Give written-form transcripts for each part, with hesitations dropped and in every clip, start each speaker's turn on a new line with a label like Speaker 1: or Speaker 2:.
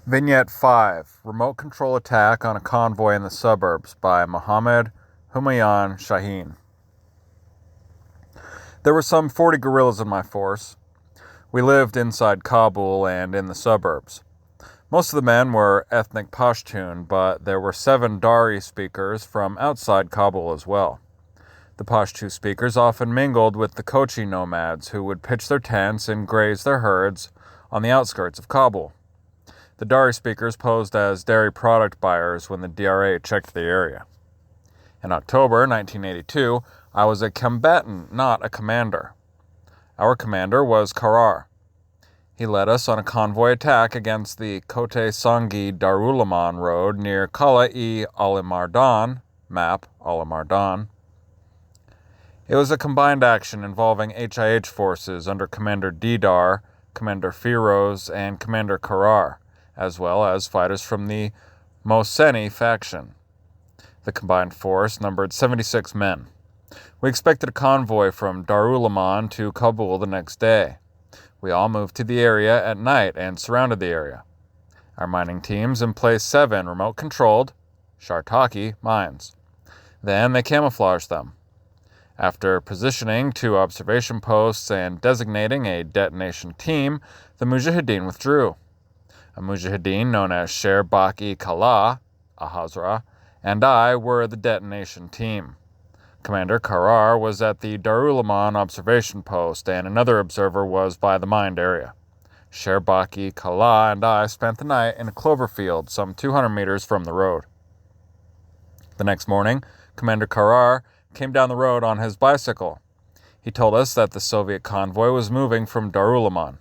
Speaker 1: Vignette 5: Remote Control Attack on a Convoy in the Suburbs by Mohammed Humayun Shaheen. There were some 40 guerrillas in my force. We lived inside Kabul and in the suburbs. Most of the men were ethnic Pashtun, but there were 7 Dari speakers from outside Kabul as well. The Pashtu speakers often mingled with the Kochi nomads who would pitch their tents and graze their herds on the outskirts of Kabul. The Dari speakers posed as dairy product buyers when the DRA checked the area. In October 1982, I was a combatant, not a commander. Our commander was Karar. He led us on a convoy attack against the Kote Sangi Darulaman road near Kala-e Alimardan, map Alimardan. It was a combined action involving HIH forces under Commander Didar, Commander Firoz, and Commander Karar, as well as fighters from the Mohseni faction. The combined force numbered 76 men. We expected a convoy from Darulaman to Kabul the next day. We all moved to the area at night and surrounded the area. Our mining teams emplaced 7 remote-controlled Shartaki mines. Then they camouflaged them. After positioning 2 observation posts and designating a detonation team, the Mujahideen withdrew. A Mujahideen known as Sher Baki Kala, a Hazra, and I were the detonation team. Commander Karar was at the Darulaman observation post, and another observer was by the mined area. Sher Baki Kala and I spent the night in a clover field some 200 meters from the road. The next morning, Commander Karar came down the road on his bicycle. He told us that the Soviet convoy was moving from Darulaman.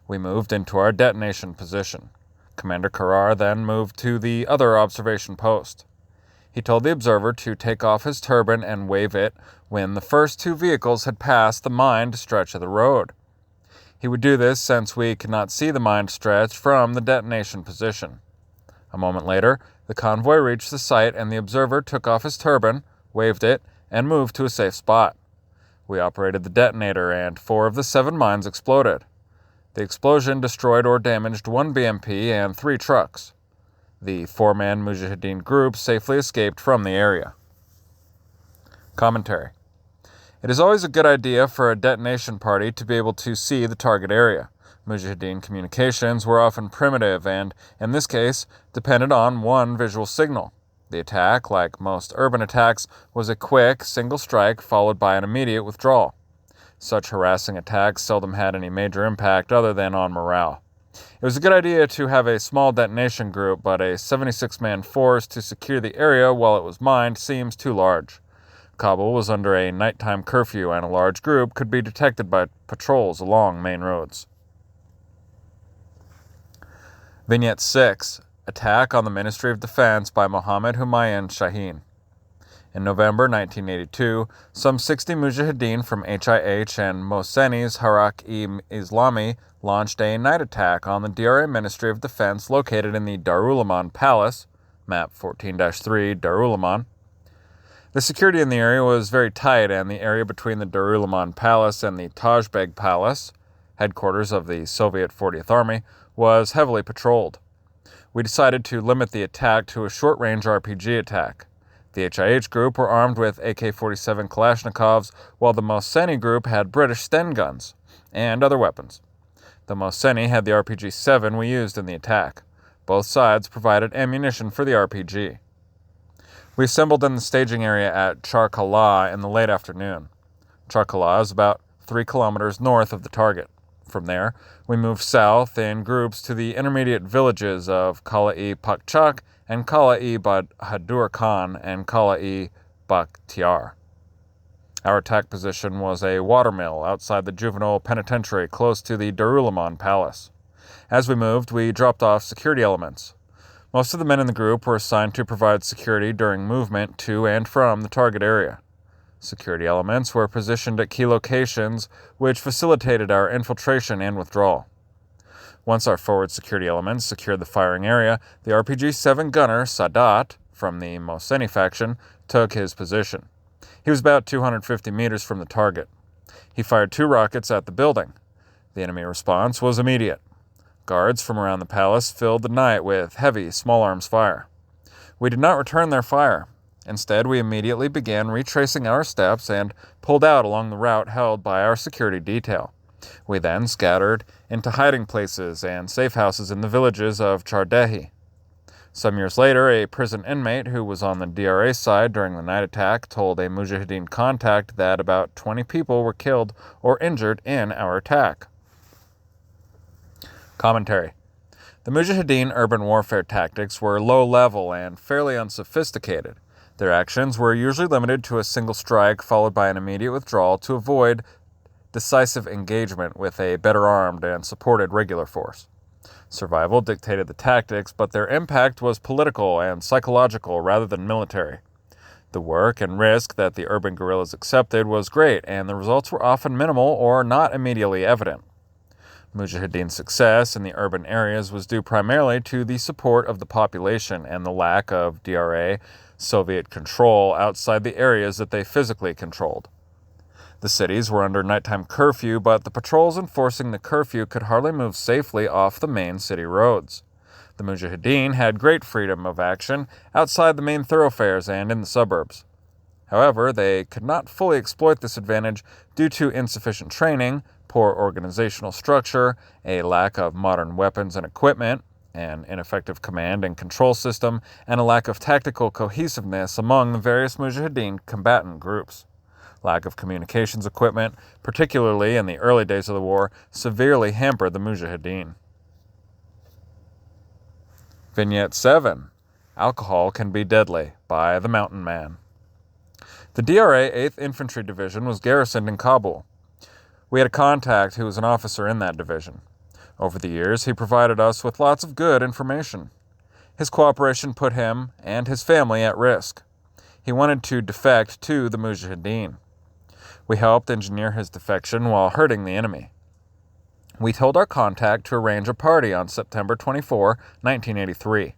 Speaker 1: We moved into our detonation position. Commander Karar then moved to the other observation post. He told the observer to take off his turban and wave it when the first 2 vehicles had passed the mined stretch of the road. He would do this since we could not see the mined stretch from the detonation position. A moment later, the convoy reached the site and the observer took off his turban, waved it, and moved to a safe spot. We operated the detonator and 4 of the 7 mines exploded. The explosion destroyed or damaged 1 BMP and 3 trucks. The 4-man Mujahideen group safely escaped from the area. Commentary. It is always a good idea for a detonation party to be able to see the target area. Mujahideen communications were often primitive and, in this case, depended on one visual signal. The attack, like most urban attacks, was a quick, single strike followed by an immediate withdrawal. Such harassing attacks seldom had any major impact other than on morale. It was a good idea to have a small detonation group, but a 76-man force to secure the area while it was mined seems too large. Kabul was under a nighttime curfew, and a large group could be detected by patrols along main roads. Vignette 6: Attack on the Ministry of Defense by Mohammed Humayun Shaheen. In November 1982, some 60 Mujahideen from HIH and Mohseni's Harak-e-Islami launched a night attack on the DRA Ministry of Defense located in the Darulaman Palace, map 14-3 Darulaman. The security in the area was very tight, and the area between the Darulaman Palace and the Tajbeg Palace, headquarters of the Soviet 40th Army, was heavily patrolled. We decided to limit the attack to a short-range RPG attack. The HIH group were armed with AK-47 Kalashnikovs, while the Mohseni group had British Sten guns and other weapons. The Mohseni had the RPG-7 we used in the attack. Both sides provided ammunition for the RPG. We assembled in the staging area at Charkala in the late afternoon. Charkala is about 3 kilometers north of the target. From there, we moved south in groups to the intermediate villages of Kala-e-Pakchak and Kala-e-Bahadur Khan and Kala-e-Bakhtiar. Our attack position was a watermill outside the juvenile penitentiary close to the Darulaman Palace. As we moved, we dropped off security elements. Most of the men in the group were assigned to provide security during movement to and from the target area. Security elements were positioned at key locations, which facilitated our infiltration and withdrawal. Once our forward security elements secured the firing area, the RPG-7 gunner, Sadat, from the Mohseni faction, took his position. He was about 250 meters from the target. He fired 2 rockets at the building. The enemy response was immediate. Guards from around the palace filled the night with heavy small arms fire. We did not return their fire. Instead, we immediately began retracing our steps and pulled out along the route held by our security detail. We then scattered into hiding places and safe houses in the villages of Chardehi. Some years later, a prison inmate who was on the DRA side during the night attack told a Mujahideen contact that about 20 people were killed or injured in our attack. Commentary. The Mujahideen urban warfare tactics were low-level and fairly unsophisticated. Their actions were usually limited to a single strike followed by an immediate withdrawal to avoid decisive engagement with a better armed and supported regular force. Survival dictated the tactics, but their impact was political and psychological rather than military. The work and risk that the urban guerrillas accepted was great, and the results were often minimal or not immediately evident. Mujahideen's success in the urban areas was due primarily to the support of the population and the lack of DRA Soviet control outside the areas that they physically controlled. The cities were under nighttime curfew, but the patrols enforcing the curfew could hardly move safely off the main city roads. The Mujahideen had great freedom of action outside the main thoroughfares and in the suburbs. However, they could not fully exploit this advantage due to insufficient training, poor organizational structure, a lack of modern weapons and equipment, an ineffective command and control system, and a lack of tactical cohesiveness among the various Mujahideen combatant groups. Lack of communications equipment, particularly in the early days of the war, severely hampered the Mujahideen. Vignette 7. Alcohol Can Be Deadly, by The Mountain Man. The DRA 8th Infantry Division was garrisoned in Kabul. We had a contact who was an officer in that division. Over the years, he provided us with lots of good information. His cooperation put him and his family at risk. He wanted to defect to the Mujahideen. We helped engineer his defection while hurting the enemy. We told our contact to arrange a party on September 24, 1983.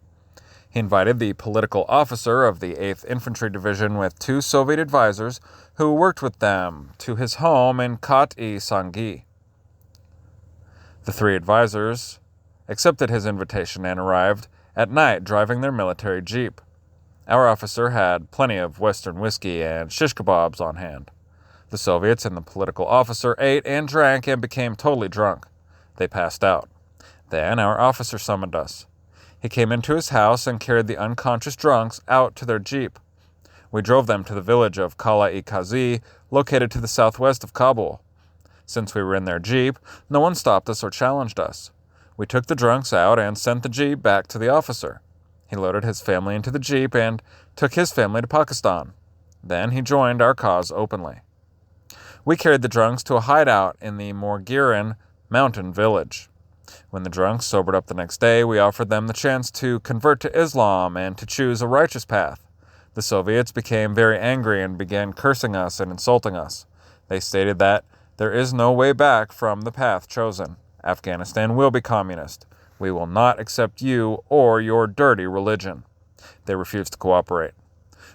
Speaker 1: He invited the political officer of the 8th Infantry Division with 2 Soviet advisors who worked with them to his home in Khat-i-Sangi. The 3 advisors accepted his invitation and arrived at night driving their military jeep. Our officer had plenty of Western whiskey and shish kebabs on hand. The Soviets and the political officer ate and drank and became totally drunk. They passed out. Then our officer summoned us. He came into his house and carried the unconscious drunks out to their jeep. We drove them to the village of Kala-i-Kazi, located to the southwest of Kabul. Since we were in their jeep, no one stopped us or challenged us. We took the drunks out and sent the jeep back to the officer. He loaded his family into the jeep and took his family to Pakistan. Then he joined our cause openly. We carried the drunks to a hideout in the Morgiran mountain village. When the drunks sobered up the next day, we offered them the chance to convert to Islam and to choose a righteous path. The Soviets became very angry and began cursing us and insulting us. They stated that there is no way back from the path chosen. Afghanistan will be communist. We will not accept you or your dirty religion. They refused to cooperate.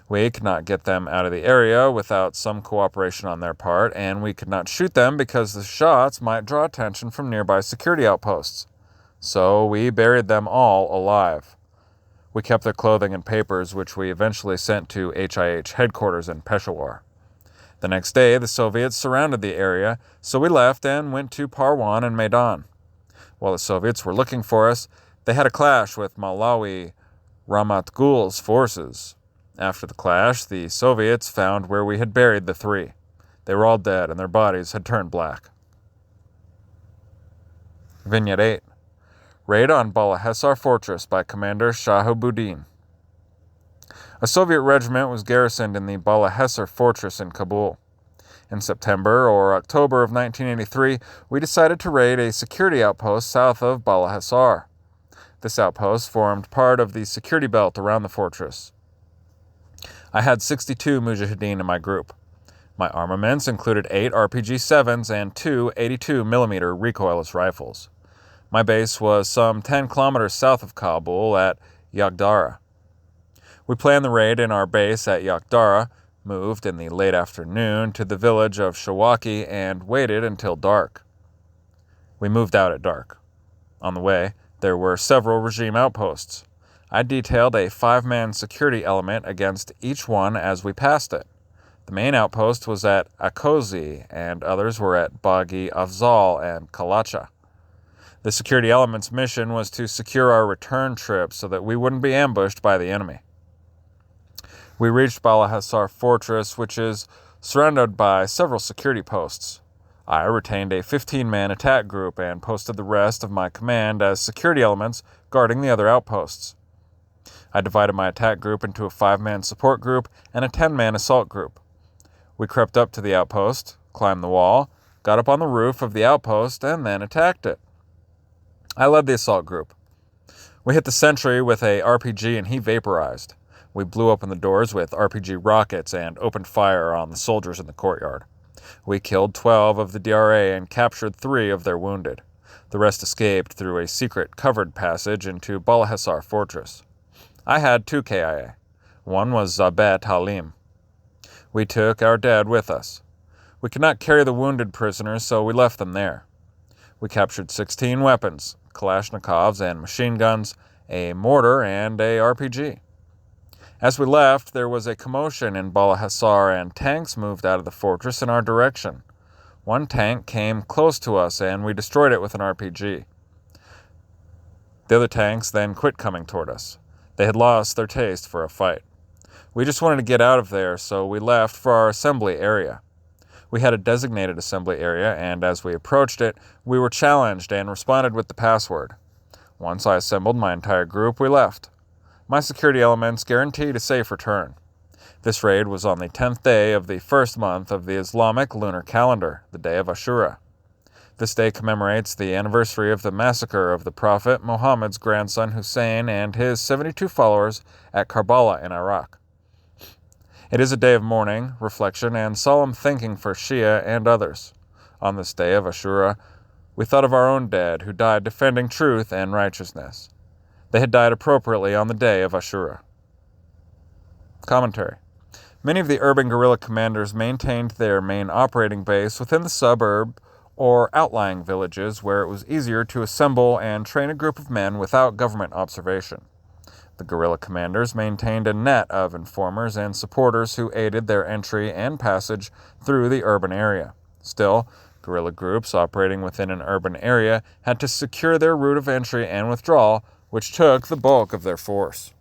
Speaker 1: We could not get them out of the area without some cooperation on their part, and we could not shoot them because the shots might draw attention from nearby security outposts. So we buried them all alive. We kept their clothing and papers, which we eventually sent to HIH headquarters in Peshawar. The next day, the Soviets surrounded the area, so we left and went to Parwan and Maidan. While the Soviets were looking for us, they had a clash with Malawi Ramat Gul's forces. After the clash, the Soviets found where we had buried the 3. They were all dead, and their bodies had turned black. Vignette 8. Raid on Balahesar Fortress by Commander Shahabuddin. A Soviet regiment was garrisoned in the Balahesar Fortress in Kabul. In September or October of 1983, we decided to raid a security outpost south of Balahesar. This outpost formed part of the security belt around the fortress. I had 62 Mujahideen in my group. My armaments included 8 RPG-7s and 2 82mm recoilless rifles. My base was some 10 kilometers south of Kabul at Yagdara. We planned the raid in our base at Yagdara, moved in the late afternoon to the village of Shawaki, and waited until dark. We moved out at dark. On the way, there were several regime outposts. I detailed a 5-man security element against each one as we passed it. The main outpost was at Akozi, and others were at Bagi Afzal and Kalacha. The security element's mission was to secure our return trip so that we wouldn't be ambushed by the enemy. We reached Bala Hissar Fortress, which is surrounded by several security posts. I retained a 15-man attack group and posted the rest of my command as security elements guarding the other outposts. I divided my attack group into a 5-man support group and a 10-man assault group. We crept up to the outpost, climbed the wall, got up on the roof of the outpost, and then attacked it. I led the assault group. We hit the sentry with a RPG and he vaporized. We blew open the doors with RPG rockets and opened fire on the soldiers in the courtyard. We killed 12 of the DRA and captured 3 of their wounded. The rest escaped through a secret covered passage into Bala Hissar Fortress. I had 2 KIA. One was Zabet Halim. We took our dead with us. We could not carry the wounded prisoners, so we left them there. We captured 16 weapons, Kalashnikovs and machine guns, a mortar, and a RPG. As we left, there was a commotion in Bala Hissar, and tanks moved out of the fortress in our direction. One tank came close to us, and we destroyed it with an RPG. The other tanks then quit coming toward us. They had lost their taste for a fight. We just wanted to get out of there, so we left for our assembly area. We had a designated assembly area, and as we approached it, we were challenged and responded with the password. Once I assembled my entire group, we left. My security elements guaranteed a safe return. This raid was on the 10th day of the first month of the Islamic lunar calendar, the day of Ashura. This day commemorates the anniversary of the massacre of the Prophet Muhammad's grandson Hussein and his 72 followers at Karbala in Iraq. It is a day of mourning, reflection, and solemn thinking for Shia and others. On this day of Ashura, we thought of our own dead who died defending truth and righteousness. They had died appropriately on the day of Ashura. Commentary. Many of the urban guerrilla commanders maintained their main operating base within the suburb or outlying villages where it was easier to assemble and train a group of men without government observation. The guerrilla commanders maintained a net of informers and supporters who aided their entry and passage through the urban area. Still, guerrilla groups operating within an urban area had to secure their route of entry and withdrawal, which took the bulk of their force.